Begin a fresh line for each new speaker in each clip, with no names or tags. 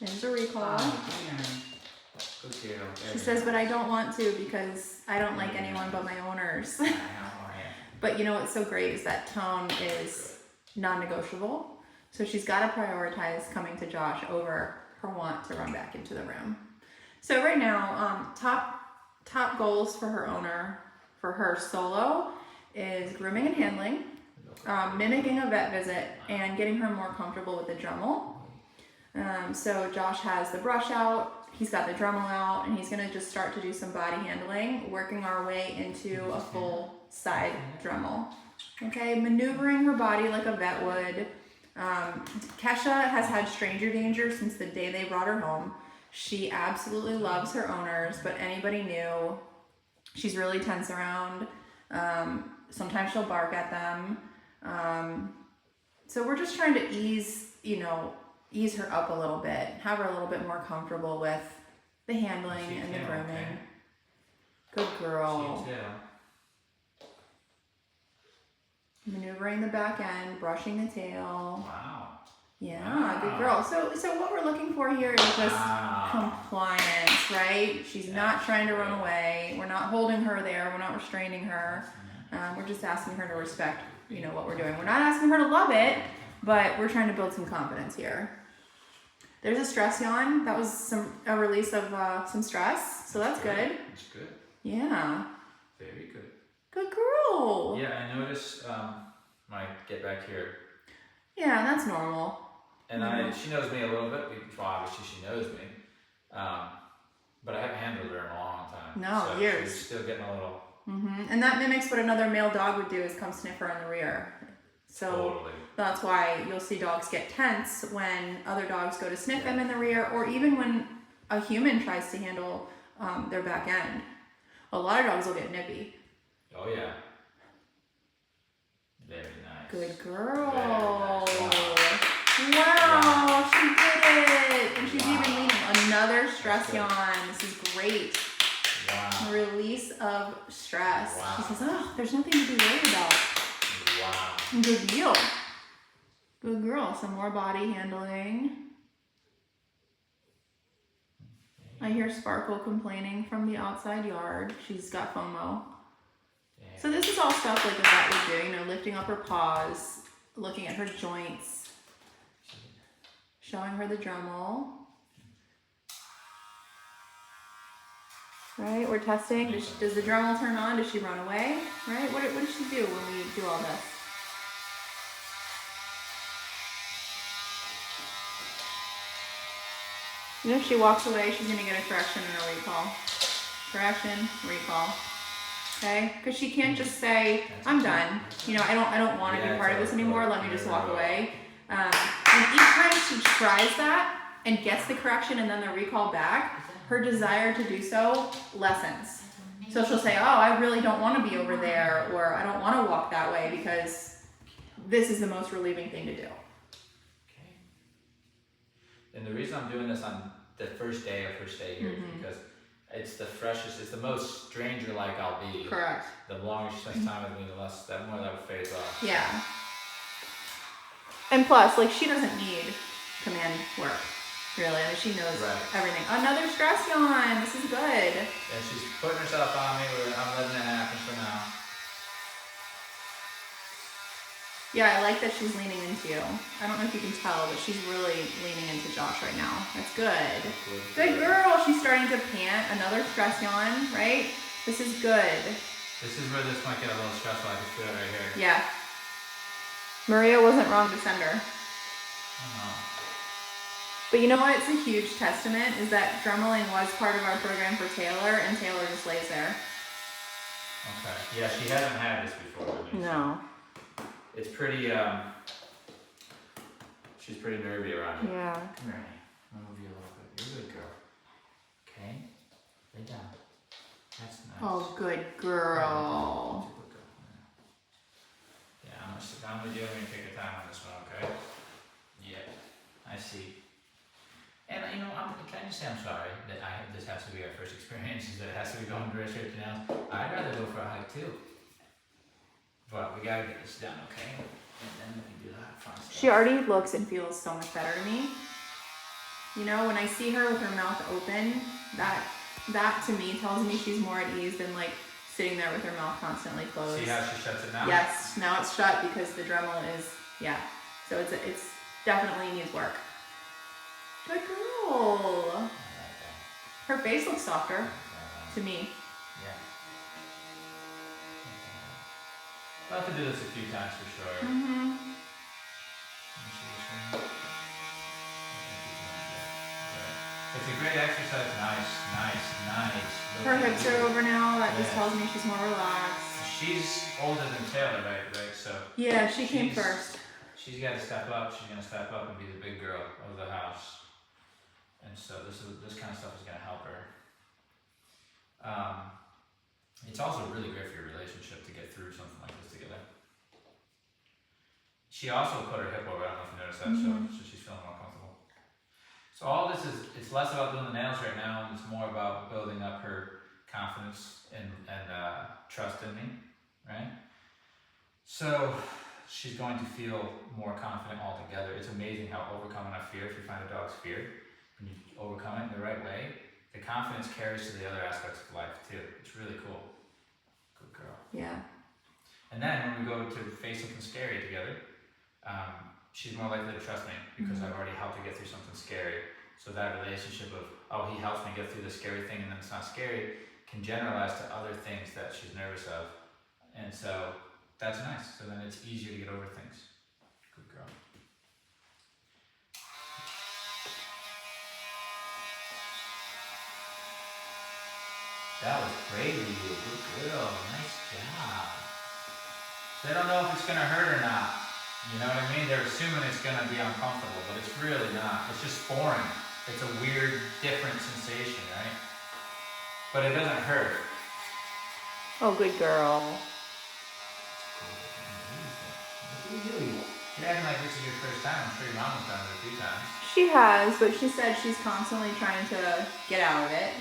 There's a recall.
Good girl.
She says, but I don't want to because I don't like anyone but my owners. But you know what's so great is that tone is non-negotiable. So she's got to prioritize coming to Josh over her want to run back into the room. So right now, top goals for her owner, for her solo, is grooming and handling, mimicking a vet visit, and getting her more comfortable with the Dremel. So Josh has the brush out, he's got the Dremel out, and he's gonna just start to do some body handling, working our way into a full side Dremel. Okay, maneuvering her body like a vet would. Kesha has had stranger danger since the day they brought her home. She absolutely loves her owners, but anybody new, she's really tense around. Sometimes she'll bark at them. So we're just trying to ease her up a little bit, have her a little bit more comfortable with the handling and the grooming. Okay. Good girl. Maneuvering the back end, brushing the tail.
Wow.
Yeah, good girl. So what we're looking for here is just compliance, right? She's not trying to run away. We're not holding her there. We're not restraining her. We're just asking her to respect, what we're doing. We're not asking her to love it, but we're trying to build some confidence here. There's a stress yawn. That was a release of some stress, so that's good.
That's good.
Yeah.
Very good.
Good girl.
Yeah, I noticed when I get back here.
Yeah, that's normal.
And she knows me a little bit. Well, obviously she knows me. But I haven't handled her in a long time.
No,
so
years.
She's still getting a little.
And that mimics what another male dog would do, is come sniff her in the rear. So
totally. That's
why you'll see dogs get tense when other dogs go to sniff them in the rear, or even when a human tries to handle their back end. A lot of dogs will get nippy.
Oh yeah. Very nice.
Good girl.
Very nice.
Wow, she did it. And she's even leaning. Another stress yawn. This is great.
Wow.
Release of stress.
Wow.
She says, there's nothing to be worried about.
Wow.
Good deal. Good girl. Some more body handling. I hear Sparkle complaining from the outside yard. She's got FOMO. Yeah. So this is all stuff like a vet would do, lifting up her paws, looking at her joints, showing her the Dremel. Right, we're testing. Does the Dremel turn on? Does she run away? Right, what does she do when we do all this? If she walks away, she's going to get a correction and a recall. Correction, recall. Okay? Because she can't just say, I'm done. I don't want to be part of this anymore. Let me just walk away. And each time she tries that and gets the correction and then the recall back, her desire to do so lessens. So she'll say, I really don't want to be over there, or I don't want to walk that way because this is the most relieving thing to do.
Okay. And the reason I'm doing this on the first day of her stay here is because it's the freshest, it's the most stranger-like I'll be.
Correct.
The longer she spends time with me, the more that will fade off.
Yeah. And plus, she doesn't need command work. Really, she knows everything. Another stress yawn. This is good.
And she's putting herself on me. I'm letting it happen for now.
Yeah, I like that she's leaning into you. I don't know if you can tell, but she's really leaning into Josh right now. That's good. Good girl. She's starting to pant. Another stress yawn, right? This is good.
This is where this might get a little stressful. I can feel it right here.
Yeah. Maria wasn't wrong to send her. But you know what? It's a huge testament is that Dremeling was part of our program for Taylor, and Taylor just lays there.
Okay. Yeah, she hasn't had this before.
No.
It's pretty, she's pretty nervy around here.
Yeah.
Come here, honey. I'm gonna move you a little bit. You're a good girl. Okay? Lay down. That's nice.
Oh, good girl.
Yeah, I'm gonna sit down with you and take your time on this one, okay? Yeah. I see. And can I just say I'm sorry that this has to be our first experience, is that it has to be going very straight to nails. I'd rather go for a hike too. But we gotta get this done, okay? And then we can do that fun stuff.
She already looks and feels so much better to me. You know, when I see her with her mouth open, that to me tells me she's more at ease than like sitting there with her mouth constantly closed.
See how she shuts it now?
Yes, now it's shut because the Dremel is, yeah. So it's definitely needs work. Good girl.
I like
Her face looks softer
that.
to me.
Yeah. We'll have to do this a few times for sure.
Mm-hmm.
Let me see this one. It's a great exercise. Nice.
Her hips are over now. That just
Yeah.
tells me she's more relaxed.
She's older than Taylor, right? So
Yeah, she came
She's-
first.
she's got to step up. She's gonna step up and be the big girl of the house. And so this kind of stuff is gonna help her. It's also really great for your relationship to get through something like this together. She also put her hip over. I don't know if you noticed that. So she's feeling more comfortable. So all this is, it's less about doing the nails right now, and it's more about building up her confidence and trust in me, right? So she's going to feel more confident altogether. It's amazing how overcoming a fear, if you find a dog's fear, when you overcome it in the right way, the confidence carries to the other aspects of life too. It's really cool. Good girl.
Yeah.
And then when we go to face something scary together, she's more likely to trust me because I've already helped her get through something scary. So that relationship of, oh, he helps me get through the scary thing and then it's not scary, can generalize to other things that she's nervous of. And so that's nice. So then it's easier to get over things. Good girl. That was great of you. Good girl. Nice job. They don't know if it's going to hurt or not. You know what I mean? They're assuming it's going to be uncomfortable, but it's really not. It's just foreign. It's a weird, different sensation, right? But it doesn't hurt.
Oh, good girl.
What are you doing? You're acting like this is your first time. I'm sure your mom has done it a few times.
She has, but she said she's constantly trying to get out of it.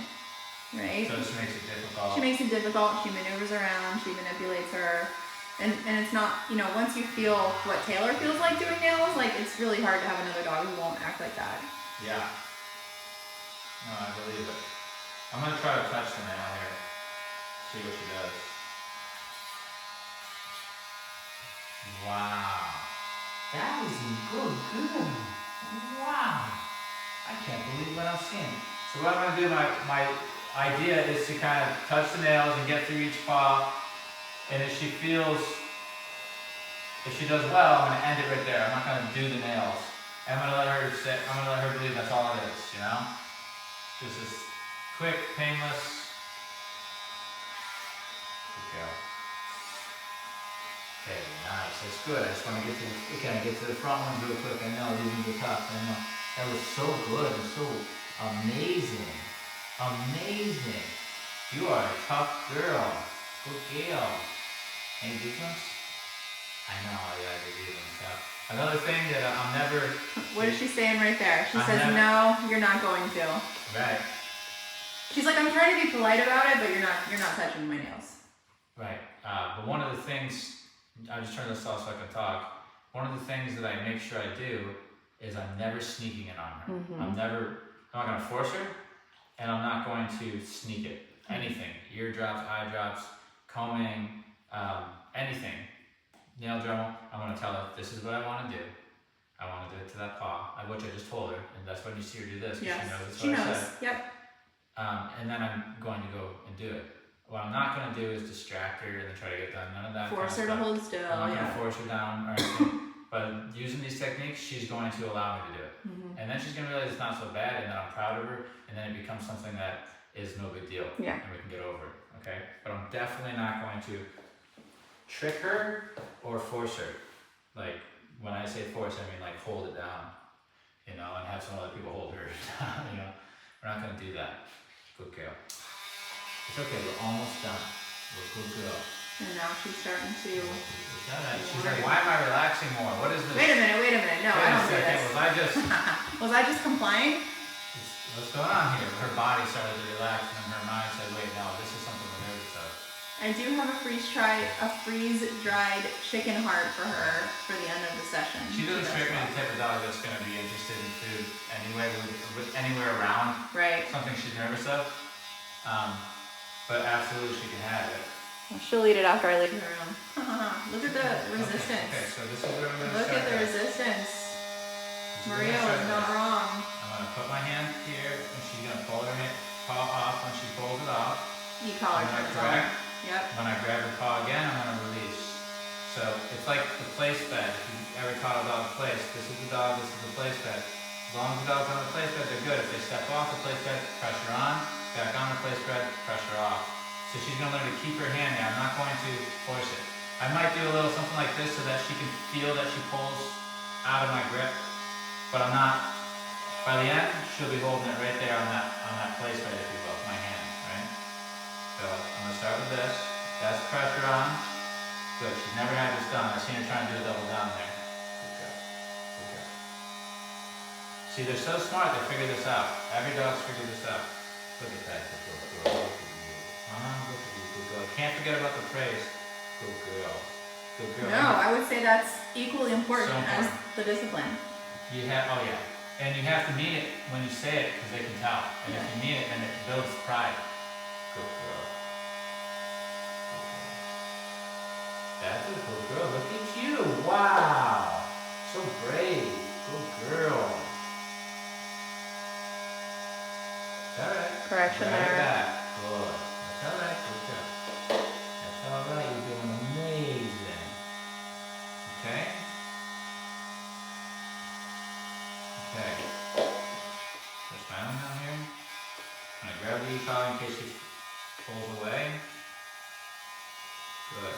Right?
So this makes it difficult.
She makes it difficult. She maneuvers around. She manipulates her. And it's not, you know, once you feel what Taylor feels like doing nails, like it's really hard to have another dog who won't act like that.
Yeah. No, I believe it. I'm going to try to touch the nail here. See what she does. Wow. That was good. Wow. I can't believe what I'm seeing. So what I'm going to do, my idea is to kind of touch the nails and get through each paw. And if she does well, I'm gonna end it right there. I'm not gonna do the nails. I'm gonna let her believe that's all it is, you know? Just this quick, painless. Good girl. Okay, nice. That's good. I just want to get to the front ones real quick. I know these ones are tough. I know. That was so good. It was so amazing. Amazing. You are a tough girl. Good girl. Any goosebumps? I know, yeah, the goosebumps. Yeah. Another thing that I'm never.
What is she saying right there? She
I'm
says,
never-
no, you're not going to.
Right.
She's like, I'm trying to be polite about it, but you're not touching my nails.
Right. But one of the things, I just turned this off so I can talk. One of the things that I make sure I do is I'm never sneaking it on her. I'm not going to force her, and I'm not going to sneak it. Anything. Ear drops, eye drops, combing, anything. Nail Dremel, I'm going to tell her, this is what I want to do. I want to do it to that paw, which I just told her, and that's when you see her do this, because
Yes.
she knows it's
She
what I
knows.
said.
Yep.
And then I'm going to go and do it. What I'm not going to do is distract her and then try to get done. None of that.
Force her to hold still.
I'm not going
Yeah.
to force her down or anything. But using these techniques, she's going to allow me to do it. And then she's going to realize it's not so bad, and then I'm proud of her, and then it becomes something that is no big deal.
Yeah.
And we can get over it. Okay? But I'm definitely not going to trick her or force her. Like, when I say force, I mean like hold it down, you know, and have some other people hold her down, you know. We're not going to do that. Good girl. It's okay, we're almost done. We're a good girl.
And now she's starting to.
She's like, why am I relaxing more? What is this?
Wait a minute. No, I don't do this. Was I just complying?
What's going on here? Her body started to relax, and then her mind said, wait, no, this is something we're nervous of.
I do have a freeze-dried chicken heart for her for the end of the session.
She doesn't strike me as the type of dog that's going to be interested in food anyway. with anywhere around
Right.
something she's nervous of. But absolutely she can have it.
Well, she'll eat it after I leave the room. Look at the resistance.
Okay, so this is where we're going to
Look
start.
at the resistance. Maria was not wrong.
I'm going to put my hand here, and she's going to pull her paw off. When she pulls it off,
You call her. Yep.
When I grab her paw again, I'm going to release. So it's like the place bed. If you ever taught a dog place, this is the dog, this is the place bed. As long as the dog's on the place bed, they're good. If they step off the place bed, pressure on, back on the place bed, pressure off. So she's going to learn to keep her hand there. I'm not going to force it. I might do a little something like this so that she can feel that she pulls out of my grip, but I'm not. By the end, she'll be holding it right there on that place bed, if you will, my hand, right? So I'm going to start with this. That's pressure on. Good. She's never had this done. I've seen her try and do a double down there. Good girl. Good girl. See, they're so smart. They figure this out. Every dog's figured this out. Look at that. Good girl. Look at you. Look at you. Good girl. Can't forget about the praise. Good girl. Good girl.
No, I would say that's equally important,
So important.
as the discipline.
You have, oh yeah. And you have to mean it when you say it because they can tell. And if you mean it, then it builds pride. Good girl. That's a good girl. Look at you. Wow. So brave. Good girl. That's all right.
Correction
Right
there.
back. Good. That's all right. Good girl. That's all right. You're doing amazing. Okay? Okay. Just filing down here. I'm going to grab the e-collar in case she pulls away. Good.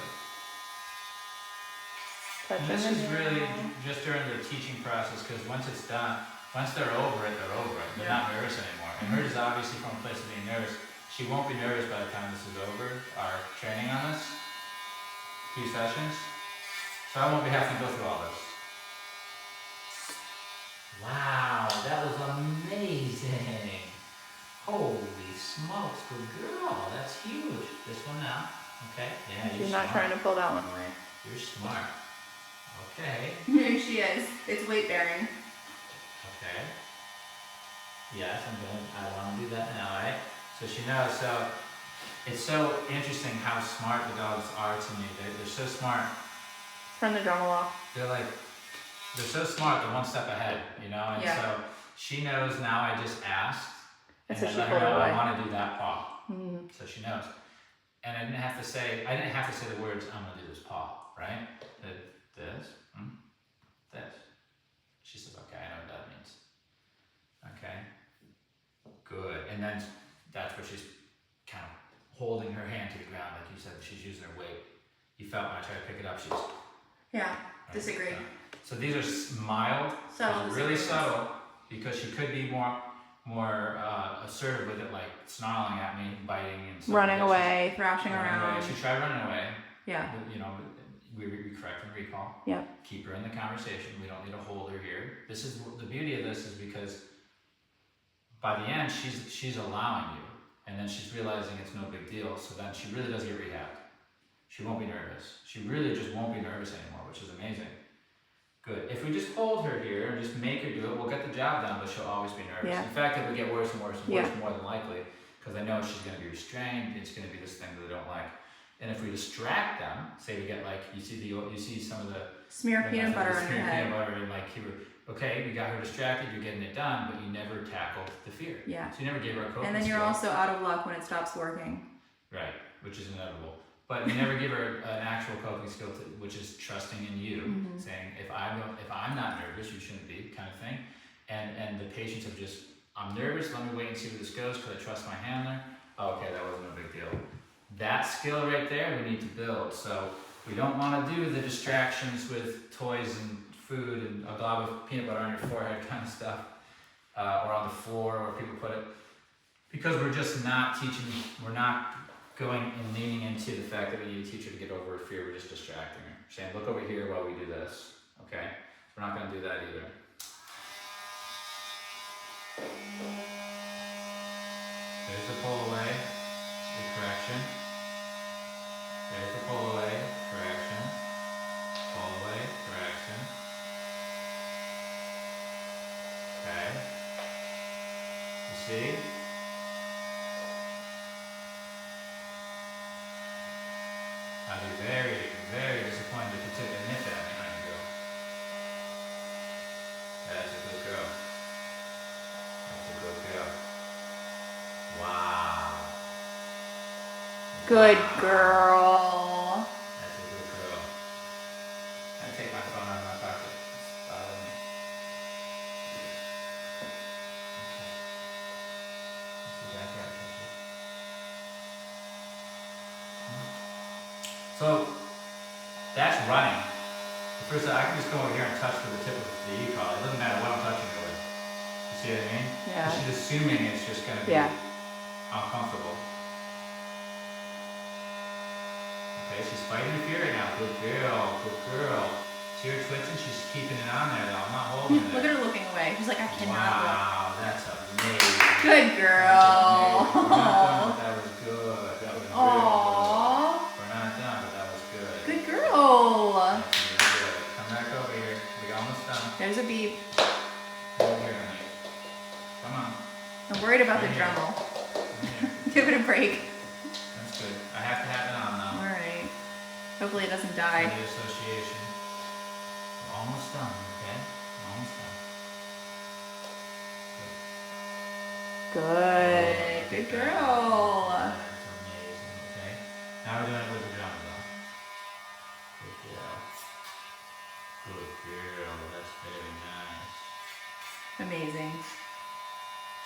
And this is really just during the teaching process because once it's done, once they're over it, they're over it. They're not nervous anymore. And hers is obviously from a place of being nervous. She won't be nervous by the time this is over, our training on this, few sessions. So I won't be having to go through all this. Wow, that was amazing. Holy smokes, good girl. That's huge. This one now. Okay. Yeah,
She's not trying to pull that one away.
You're smart. Okay.
Here she is. It's weight bearing.
Okay. Yes, I want to do that now, right? So she knows. So it's so interesting how smart the dogs are to me. They're so smart.
Turn the dremel off.
They're so smart. They're one step ahead, you know. And so she knows now. I just asked, and
so
I
she
let her
pulled
know
away.
I want to do that paw.
Mm-hmm.
So she knows. And I didn't have to say the words. I'm gonna do this paw, right? This. She says, okay, I know what that means. Okay, good. And then that's where she's kind of holding her hand to the ground, like you said, she's using her weight. You felt when I tried to pick it up, she's...
Yeah,
right?
disagree.
So these are mild,
Subtle,
really subtle, because she could be more assertive with it, like snarling at me, biting, and stuff.
Running away, thrashing
running
around.
away. She tried running away.
Yeah.
You know, we correct and recall.
Yeah.
Keep her in the conversation. We don't need to hold her here. This is the beauty of this is because by the end she's allowing you, and then she's realizing it's no big deal. So then she really does get rehabbed. She won't be nervous. She really just won't be nervous anymore, which is amazing. Good. If we just hold her here and just make her do it, we'll get the job done, but she'll always be nervous.
Yeah.
In fact, it will get worse and worse and worse, more than likely, because I know she's going to be restrained. It's going to be this thing that they don't like. And if we distract them, say we get like you see some of the
Smear peanut butter on your
peanut
head.
butter and like okay, you got her distracted, you're getting it done, but you never tackled the fear.
Yeah.
So you never gave her a coping
And then you're
skill.
also out of luck when it stops working.
Right, which is inevitable. But you never give her an actual coping skill, which is trusting in you, saying if I'm not nervous, you shouldn't be, kind of thing. And the patients have just, I'm nervous, let me wait and see where this goes because I trust my handler. Oh, okay, that wasn't a big deal. That skill right there we need to build. So we don't want to do the distractions with toys and food and a glob of peanut butter on your forehead kind of stuff, or on the floor where people put it, because we're just not teaching, we're not going and leaning into the fact that we need to teach her to get over her fear. We're just distracting her, saying, look over here while we do this, okay? We're not going to do that either. There's the pull away, the correction. There's the pull away, correction. Pull away, correction. Okay. See? I'd be very, very disappointed if you took a nip at me, honey girl. That's a good girl. That's a good girl. Wow.
Good
Wow.
girl.
That's a good girl. I take my phone out of my pocket. It's bothering me. Okay. Let's see back out, Kesha. So that's running. The first, I can just go over here and touch with the tip of the e-collar. It doesn't matter what I'm touching it with. You see what I mean?
Yeah.
She's assuming it's just going to be
Yeah.
uncomfortable. Okay, she's fighting the fear right now. Good girl, good girl. See her twitching? She's keeping it on there though. I'm not holding it.
Look at her looking away. She's like, I cannot look.
Wow, that's amazing.
Good girl.
That's amazing. We're not done, but that was good. That was real good.
Aww.
We're not done, but that was good.
Good girl.
That's really good. Come back over here. We're almost done.
There's a beep.
Over here, honey. Come on.
I'm worried about the
Right here.
dremel.
Come here.
Give it a break.
That's good. I have to have it on now.
Alright. Hopefully it doesn't
For
die.
the association. We're almost done, okay? We're almost done.
Good. Good girl.
That's amazing, okay? Now we're doing it with the drum though. Good girl. Good girl, that's very nice.
Amazing.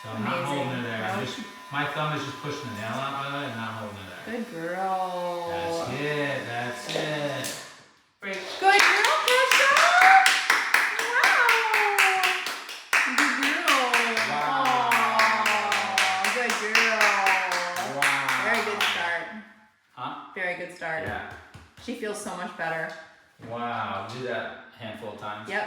So I'm not holding her there. I'm
Nope.
just, my thumb is just pushing the nail out by the way, and not holding her there.
Good girl.
That's it, that's it. Break.
Good girl, Kesha! Wow! Good girl.
Wow.
Aw, good girl.
Wow.
Very good start.
Huh?
Very good start.
Yeah.
She feels so much better.
Wow, do that a handful of times.
Yep.